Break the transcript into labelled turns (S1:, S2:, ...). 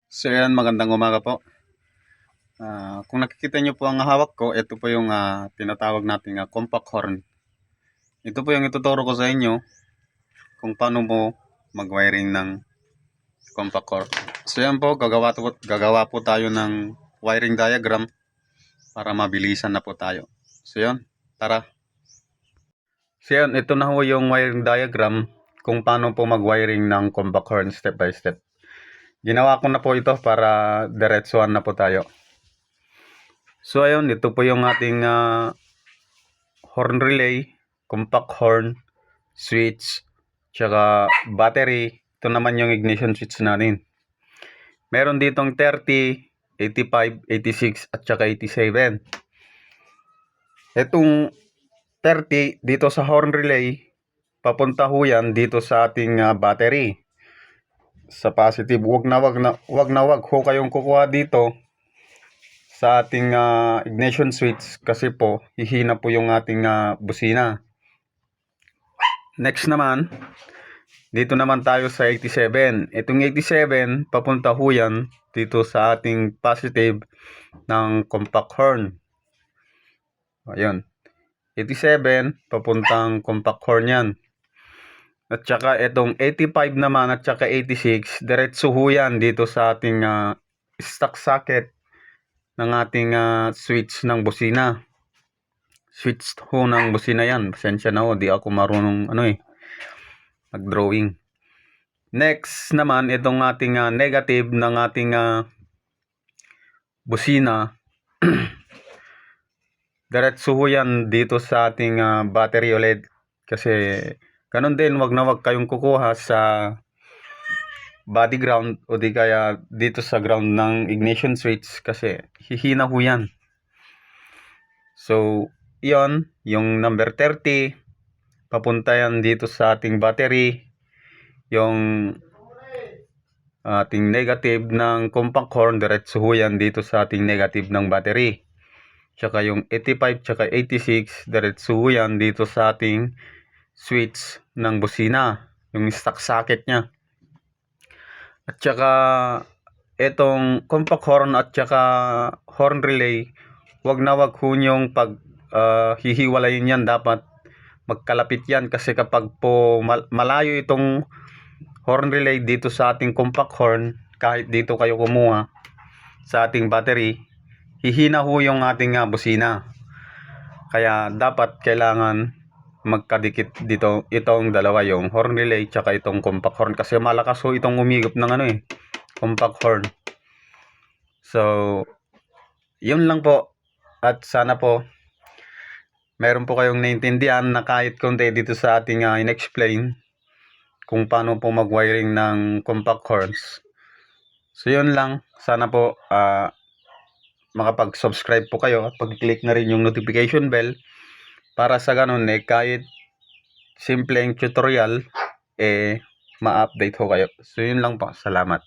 S1: So yan, magandang umaga po. Kung nakikita nyo po ang hawak ko, ito po yung tinatawag nating compact horn. Ito po yung ituturo ko sa inyo kung paano mo mag-wiring ng compact horn. So yan po, gagawa po tayo ng wiring diagram para mabilisan na po tayo. So yan, tara. So yan, ito na po yung wiring diagram kung paano po mag-wiring ng compact horn step by step. Ginawa ko na po ito para diretsuhan na po tayo. So ayun, ito po yung ating horn relay, compact horn, switch, tsaka battery. Ito naman yung ignition switch natin. Meron ditong 30, 85, 86 at tsaka 87. Itong 30 dito sa horn relay, papunta ho yan dito sa ating battery. Sa positive, wag na wag ho kayong kukuha dito sa ating ignition switch kasi po hihina po yung ating busina. Next naman, dito naman tayo sa 87. Itong 87 papunta ho yan dito sa ating positive ng compact horn. Ayun, 87 papuntang compact horn yan. At saka itong 85 naman at saka 86 diretso ho yan dito sa ating stock socket ng ating switch ng busina. Switch ho ng busina yan. Pasensya na ho, di ako marunong mag-drawing. Next naman, itong ating negative ng ating busina. Diretso ho yan dito sa ating battery ulit. Kasi ganun din, wag na wag kayong kukuha sa body ground o di kaya dito sa ground ng ignition switch kasi hihina ho yan. So, yon yung number 30, papunta yan dito sa ating battery. Yung ating negative ng compact horn, diretso ho yan dito sa ating negative ng battery. Tsaka yung 85 tsaka 86, diretso ho yan dito sa ating switch ng busina, yung stock socket nya. At tsaka itong compact horn at tsaka horn relay, wag na wag ho nyong pag hihiwalayin yan, dapat magkalapit yan kasi kapag po malayo itong horn relay dito sa ating compact horn, kahit dito kayo kumuha sa ating battery, hihina ho yung ating busina. Kaya dapat kailangan magkadikit dito itong dalawa, yung horn relay tsaka itong compact horn, kasi malakas ho itong umigop ng compact horn. So yun lang po, at sana po meron po kayong naintindihan na kahit konti dito sa ating in-explain kung paano po mag-wiring ng compact horns. So yun lang, sana po makapag-subscribe po kayo at pag-click na rin yung notification bell para sa ganun kahit simpleng tutorial ma-update ho kayo. So yun lang po, salamat.